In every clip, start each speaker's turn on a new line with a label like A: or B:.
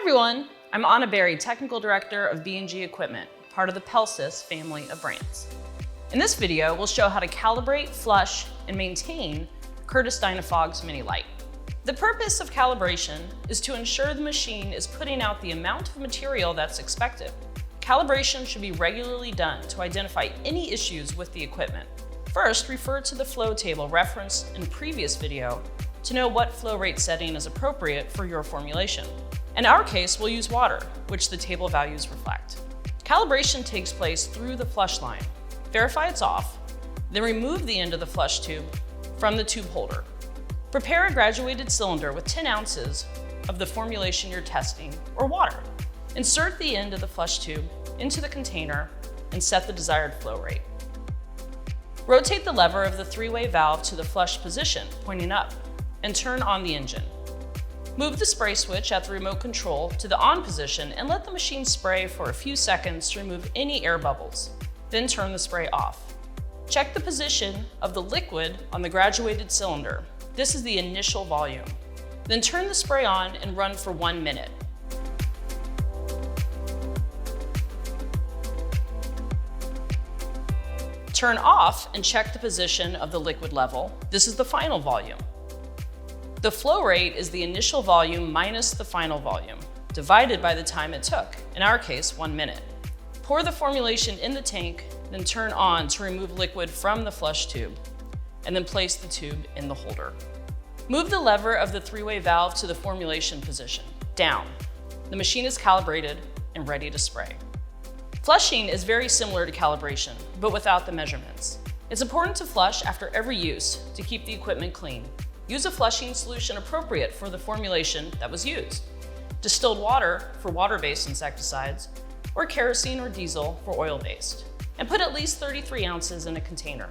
A: everyone, I'm Anna Berry, Technical Director of B&G Equipment, part of the Pelsis family of brands. In this video, we'll show how to calibrate, flush, and maintain Curtis Dyna-Fog's Mini-Lite. The purpose of calibration is to ensure the machine is putting out the amount of material that's expected. Calibration should be regularly done to identify any issues with the equipment. First, refer to the flow table referenced in a previous video to know what flow rate setting is appropriate for your formulation. In our case, we'll use water, which the table values reflect. Calibration takes place through the flush line. Verify it's off, then remove the end of the flush tube from the tube holder. Prepare a graduated cylinder with 10 ounces of the formulation you're testing, or water. Insert the end of the flush tube into the container and set the desired flow rate. Rotate the lever of the three-way valve to the flush position, pointing up, and turn on the engine. Move the spray switch at the remote control to the on position and let the machine spray for a few seconds to remove any air bubbles. Then turn the spray off. Check the position of the liquid on the graduated cylinder. This is the initial volume. Then turn the spray on and run for 1 minute. Turn off and check the position of the liquid level. This is the final volume. The flow rate is the initial volume minus the final volume, divided by the time it took, in our case, 1 minute. Pour the formulation in the tank, then turn on to remove liquid from the flush tube, and then place the tube in the holder. Move the lever of the three-way valve to the formulation position, down. The machine is calibrated and ready to spray. Flushing is very similar to calibration, but without the measurements. It's important to flush after every use to keep the equipment clean. Use a flushing solution appropriate for the formulation that was used. Distilled water for water-based insecticides, or kerosene or diesel for oil-based. And put at least 33 ounces in a container.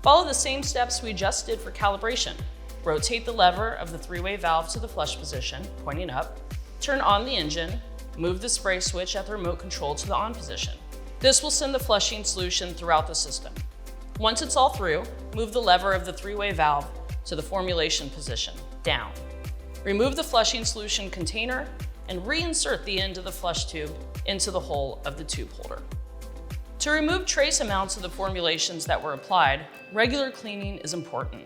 A: Follow the same steps we just did for calibration. Rotate the lever of the three-way valve to the flush position, pointing up. Turn on the engine. Move the spray switch at the remote control to the on position. This will send the flushing solution throughout the system. Once it's all through, move the lever of the three-way valve to the formulation position, down. Remove the flushing solution container and reinsert the end of the flush tube into the hole of the tube holder. To remove trace amounts of the formulations that were applied, regular cleaning is important.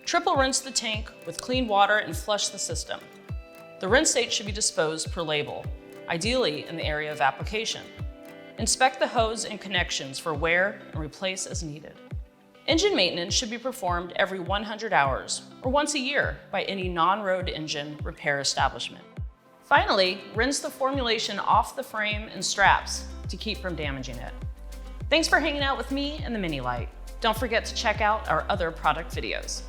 A: Triple rinse the tank with clean water and flush the system. The rinsate should be disposed per label, ideally in the area of application. Inspect the hose and connections for wear and replace as needed. Engine maintenance should be performed every 100 hours or once a year by any non-road engine repair establishment. Finally, rinse the formulation off the frame and straps to keep from damaging it. Thanks for hanging out with me and the Mini-Lite. Don't forget to check out our other product videos.